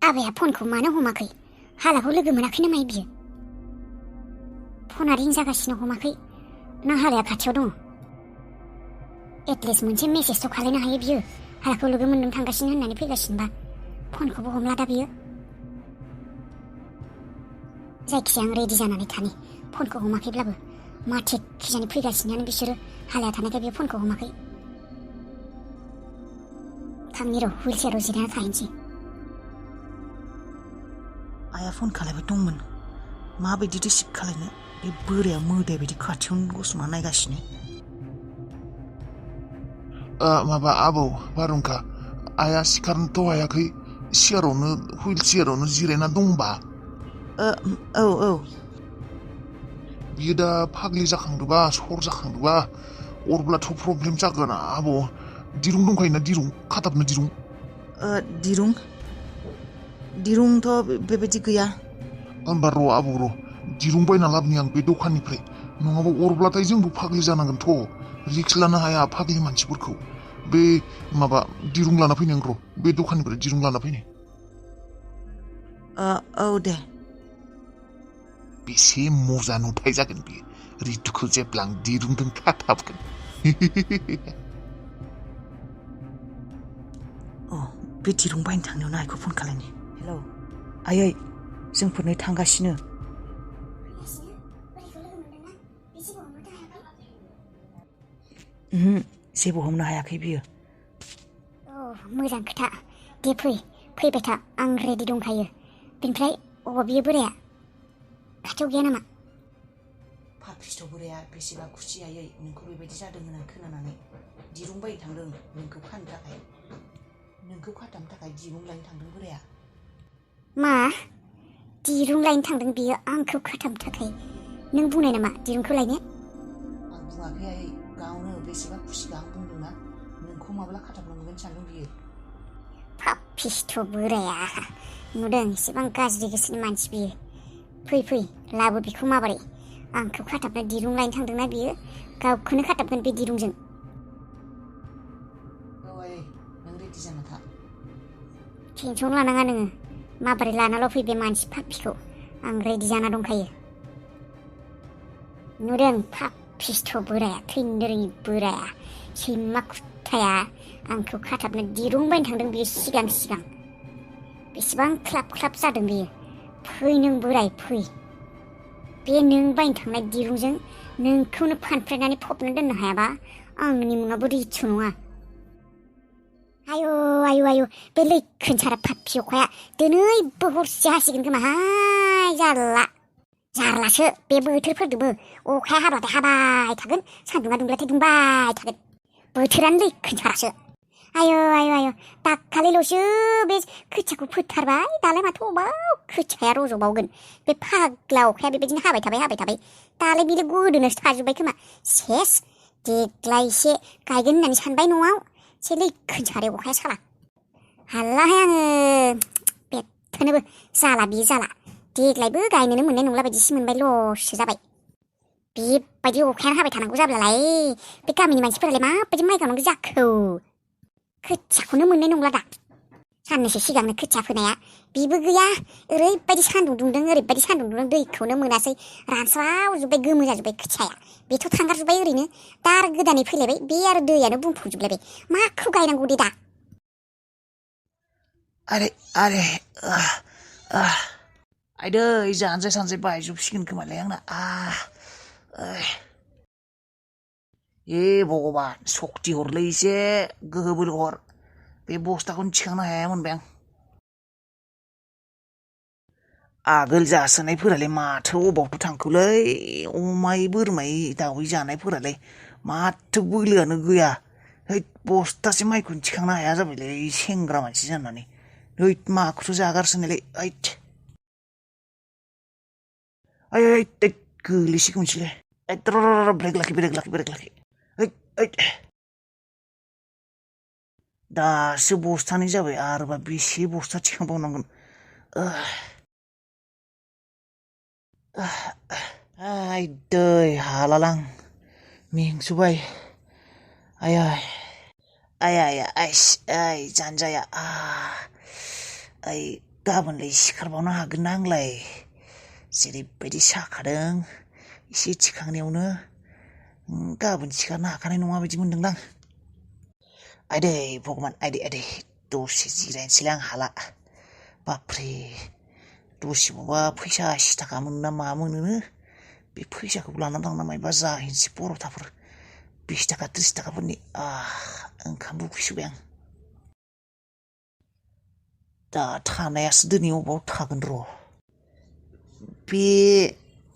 आबाया फनखौ मानो हमाखै हालाखौ लोगो मोनाखै नामा बियो फना रिं जागासिनो हमाखै ना हालाया खाथियाव दङ एटलिस्ट मोनसे मेसेजथ' खालायनो हायो बियो हालाखौ लोगो मोननो थांगासिनो होननानै फैगासिनोबा फनखौबो हमला दा बियो जायखिजाया आं रेडि जानानै थानि फनखौ हमाखैब्लाबो माथे खिजानि फैगासिनोआनो बिसोरो हालाया थानायखाय बियो फनखौ हमाखै थांनि र' हुइल चेयाराव जिरायना थाहैनोसै आइया फन खालायबाय दंमोन माबायदि रिसिभ खालायनो बे बोराया मोदाय बायदि खाथियावनो गसंना नायगासिनो माबा आबौ बारहुंखा आइया सिखारनोथ' हायाखै चेयारावनो हुइल चेयारावनो जिरायना दंबा औ बियो दा फाग्लि जाखांदोंबा सर जाखांदोंबा अरब्लाथ' प्रब्लेम जागोन आबौ दिरुं दंखायोना दिरुं खाथाबनो दिरुंथ' बेबायदि गैया होनबा र' आबौ र' दिरुं बायना लाबोनि आं बे दखाननिफ्राय नङाबा अरब्लाथाय जोंबो फाग्लि जानांगोनथ' रिक्स लानो हाया फाग्लि मानसिफोरखौ बे माबा दिरुं लाना फैनो आं र' बे दखाननिफ्राय दिरुं लाना फैनो औ दे बेसे मजा नुथाय जागोन बेयो रितुखौ जेब्ला आं दिरुंजों खाथाबगोन बे दिरुं बायनो थांनायावनो आइखौ फन खालायनि हेलौ आयै जोंफोरनो थांगासिनो जेबो हमनो हायाखै बियो मोजां खोथा दे फैबाय था आं रेडि दंखायो बेनिफ्राय अबाव बियो बोराया खाथियाव गैया नामा पापिस्ट' बोराया बेसेबा खुसि आयै नोंखौ बेबायदि जादों होननानै खोनानानै दिरुं बायनो थांदों नोंखौ खाथाबनो थाखाय दिरुं लायनो थांदों बोराया मा दिरुं लायनो थांदों बियो आंखौ खाथाबनो थाखाय नों बुंनाय नामा दिरुंखौ लायनो आं बुङाखै आयै गावनो बेसेबा खुसि गाहाम बुंदोंना नोंखौ माब्ला खाथाबनो मोनगोन सानदों बियो पापिस्ट' बोराया नुदों एसेबां गाज्रि गोसोनि मानसि बियो फै लाबो बेखौ माबोरै आंखौ खाथाबनो दिरुं लायनो थांदोंना बियो गावखौनो खाथाबगोन बे दिरुंजों औ आयै नों रेडि जाना था टेनसन लानाङा नोङो माबोरै लानाल' फै बे मानसि पापिखौ आं रेडि जाना दंखायो नुदों पापिस्ट' बोराया थैनो रोङि बोराया सैमा कुत्ताया आंखौ खाथाबनो दिरुं बायनो थांदों बियो सिगां बेसेबां ख्लाब जादों बियो फै नों बोराय फै बे नों बायनो थांनाय दिरुंजों नोंखौनो फानफ्रेनानै फबना दोननो हायाबा आंनि मुङाबो रितु नङा आयु बे लैखोनसारा पापि अखाया दिनैबो हरसे हासिगोन खोमाहाय जारलासो बे बोथोरफोरजोंबो अखाया हाबाथाय हाबाय थागोन सान्दुङा दुंब्लाथाय दुंबाय थागोन बोथोरानो लैखोनसारासो आयु दाखालिल'सो बे खोथियाखौ फोथारबाय दालाय माथो अबाव खोथियाया रज'बावगोन बे फाग्ला अखाया बेबायदिनो हाबाय थाबाय दालाय बिलाय गोदोनोसो थाजोब्बाय खोमा सेस देग्लायसे गायगोन होननानै सानबाय न'आव से लैखोनसारे अखाया साला हालाहाय आङो बेथोनोबो जाला देग्लायबो गायनोनो मोननाय नंला बायदिसो मोनबाय लससो जाबाय बेबायदि अखायानो हाबाय थानांगौ जाब्लालाय बे गामिनि मानसिफोरालाय माबायदि माइ गायनांगौ जाखो खोथियाखौनो मोननाय नंला दा साननैसो सिगांनो खोथिया फोनाया बिबो गैया ओरैबायदि सान्दुं दुंदों दैखौनो मोनासै रानस्रावजोब्बाय गोमो जाजोब्बाय खोथियाया बेथ' थांगारजोब्बाय ओरैनो दा आरो गोदानै फैलायबाय बे आरो दैयानो बुंफबजोबलायबाय माखौ गायनांगौ दे दा आरे आइदै जानजाय सानजाय बायजोबसिगोन खोमालाय आंना भगबान सक्ति हरलै एसे गोहो बोलो हर बे बस्थाखौनो थिखांनो हाया मोनबाय आं आगोल जासोनायफोरालाय माथो अबावथ' थांखोलै अमाय बोरमाय दावै जानायफोरालाय माथो बोलोआनो गैया बस्थासे माइखौनो थिखांनो हाया जाबायलै सेंग्रा मानसि जानानै माखौथ' जागारसोनायलाय गोलैसिगौमोनसैलाय ब्रेक लाखि दासो बस्थानै जाबाय आरोबा बेसे बस्था थिखांबावनांगोन दै हालालां मेंजोब्बाय जानजाया गाबोनलाय सिखारबावनो हागोन ना आंलाय जेरैबायदि साखादों एसे थिखांनायावनो गाबोन सिखारनो हाखानाय नङा बायदि मोनदोंलां आइदै भगबान आइदै दसे जिरायनोसैलाय आं हाला बाप्रे दसेबावबा फैसा 80 थाखा मोनो ना मा मोनोनो बे फैसाखौ लाना थांना मायबा जाहैनोसै पर'थाफोर 20 थाखा 30 थाखाफोरनि ओंखामबो उखैसोबाय आं दा थानायासो दिनै अबाव थागोन र' बे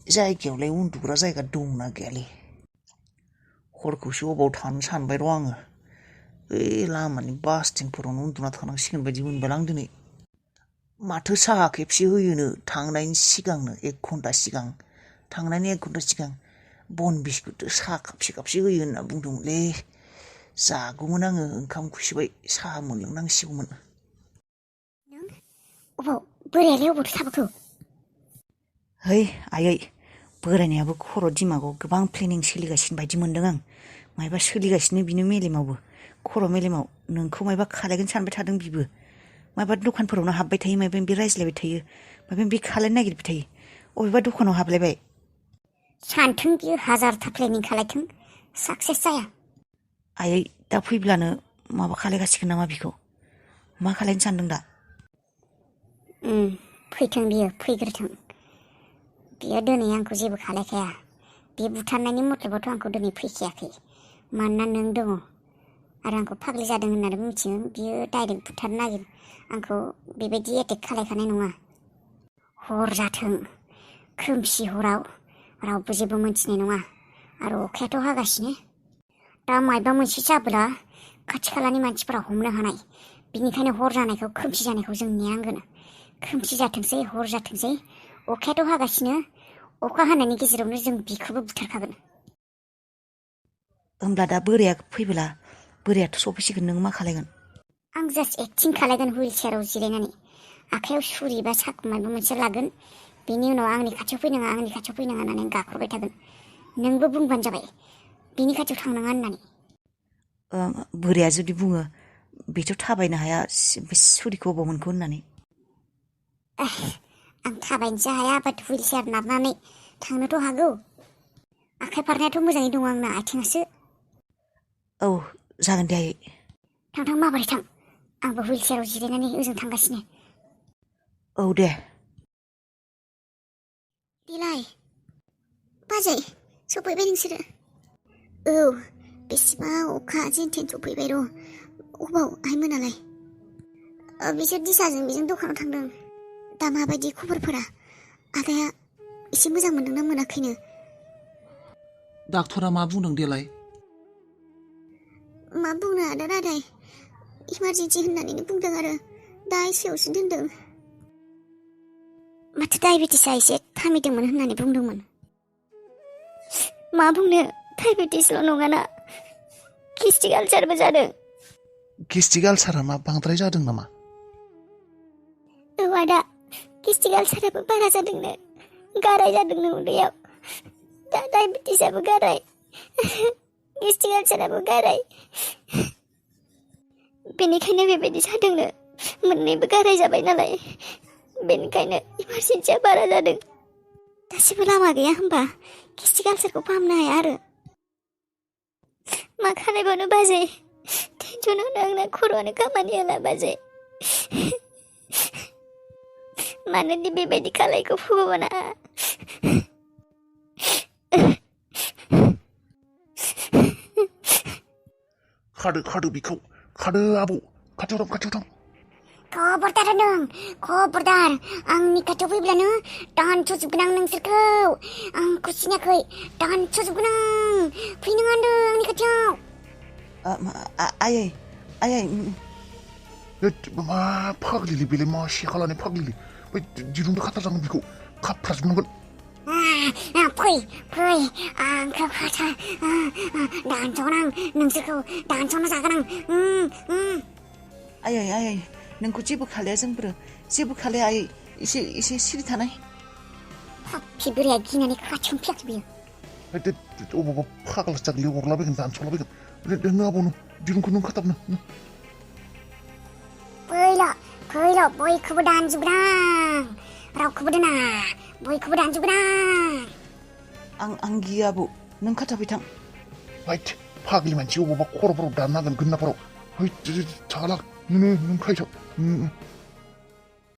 जायगायावलाय उन्दुग्रा जायगा दंना गैयालै हरखौसो अबाव थानो सानबाय र' आङो ओइ लामानि बास स्टेन्डफोरावनो उन्दुना थानांसिगोन बायदि मोनबाय आं दिनै माथो साहा खेबसे होयोनो थांनायनि सिगांनो 1 घन्टा सिगां थांनायनि 1 घन्टा सिगां बन बिस्कुट साहा कापसे होयो होनना बुंदोंमोनलै जागौमोन आङो ओंखाम उखैसोबाय साहा मोनलोंनांसिगौमोन अबाव बोरायालाय अबावथो थाबोखो है आयै बोरायनायाबो खर' दिमागाव गोबां प्लेनिं सोलिगासिनो बायदि मोनदों आं मायबा सोलिगासिनो बिनो मेलेमावबो खर' मेलेमाव नोंखौ मायबा खालायगोन सानबाय थादों बिबो मायबा दखानफोरावनो हाबबाय थायो मायबा बे रायज्लायबाय थायो मायबा बे खालायनो नागिरबाय थायो अबेबा दखानाव हाबलायबाय सानथों बियो हाजारथा प्लेनिं खालायथों साक्सेस जाया आयै दा फैब्लानो माबा खालायगासिगोन नामा बिखौ मा खालायनो सानदों दा फैथों बियो फैग्रोथों बियो दिनै आंखौ जेबो खालायखाया बे बुथारनायनि मतलबावथ' आंखौ दिनै फैखायाखै मानोना नों दङ आरो आंखौ फाग्लि जादों होननानै मिथियो बियो डाइरेक्ट बुथारनो नागिरो आंखौ बेबायदि एटेक खालायखानाय नङा हर जाथों खोमसि हराव रावबो जेबो मोनथिनाय नङा आरो अखायाथ' हागासिनो दा मायबा मोनसे जाब्ला खाथि खालानि मानसिफोरा हमनो हानाय बिनिखायनो हर जानायखौ खोमसि जानायखौ जों नेनांगोन खोमसि जाथोंसै हर जाथोंसै अखायाथ' हागासिनो अखा हानायनि गेजेरावनो जों बिखौबो बुथारखागोन होमब्ला दा बोराया फैबोला बोरायाथ' सफैसिगोन नों मा खालायगोन आं जास्ट एक्टिं खालायगोन हुइल चेयाराव जिरायनानै आखायाव सुरि बा साखु माबा मोनसे लागोन बेनि उनाव आंनि खाथियाव फैनाङा होननानै आं गाख्रबबाय थागोन नोंबो बुंबानो जाबाय बिनि खाथियाव थांनाङा होननानै बोराया जुदि बुङो बेथ' थाबायनो हाया बे सुरिखौ अबाव मोनखो होननानै आं थाबायनोसो हाया बाट हुइल चेयार नारनानै थांनोथ' हागौ आखाइ फारनायाथ' मोजाङै दङ आंना आथिङासो औ जागोन दे आयै थां माबोरै थां आंबो हुइल चेयाराव जिरायनानै ओजों थांगासिनो औ दे देलाय बाजै सफैबाय नोंसोरो औ बेसेबा अखा जेनथेन सफैबाय र' अबाव आइमोनालाय बिसोर दिसाजों बेजों दखानाव थांदों दा माबायदि खबरफोरा आदाया एसे मोजां मोनदोंना मोनाखैनो डाक्टरा मा बुंदों देलाय मा बुंनो आदा रादाय इमारजेन्सि होननानैनो बुंदों आरो दा आइसिइउआवसो दोनदों माथो डायबेटिसआ एसे थामिदोंमोन होननानै बुंदोंमोन मा बुंनो डायबेटिसल' नङाना गेस्ट्रिक आलसारबो जादों गेस्ट्रिक आलसारा मा बांद्राय जादों नामा औ आदा गेस्ट्रिक आलसाराबो बारा जादोंनो गाराय जादोंनो उदैयाव दा डायबेटिसआबो गाराय गेस्ट्रिक आलसाराबो गाराय बेनिखायनो बेबायदि जादोंनो मोननैबो गाराय जाबाय नालाय बेनिखायनो इमारजेन्सिया बारा जादों गासिबो लामा गैया होनबा गेस्ट्रिक आलसारखौ फाहामनो हाया आरो मा खालायबावनो बाजै टेनसनावनो आंना खर'आनो खामानि होला बाजै मानोदि बेबायदि खालायखौ भगबाना खादो बिखौ खादो आबौ खाथियाव थां खबरदार नों खबरदार आंनि खाथियाव फैब्लानो दानस'जोबगोन आं नोंसोरखौ आंखौ सिनायाखै दानस'जोबगोन आं फैनो होनदों आंनि खाथियाव आयै मा फाग्लिलै बेलाय मा सेखालानि फाग्लिलै बै दिरुंजों खाथारजागोन बिखौ खाफ्राजोबनांगोन फै आंखौ खाथा दानस'गोन आं नोंसोरखौ दानस'ना जागोन आं आयै नोंखौ जेबो खालाया जोंफोरो जेबो खालाया आयै एसे सिरि थानाय फाफि बोराया गिनानै खाथियावनो फैयाखै बियो अबावबा फाग्लासो जागोनलै अरलाबायगोन दानस'लाबायगोन नों आबौ दिरुंखौ नों खाथाबनो फैल' बयखौबो दानजोबगोन आं रावखौबो दोना बयखौबो दानजोबगोन आं गिया आबौ नों खाथाफै थां हैद फाग्लि मानसि अबावबा खर'फोराव दाननो हागोन गोदोनाफोराव हैद थाला नों खायसो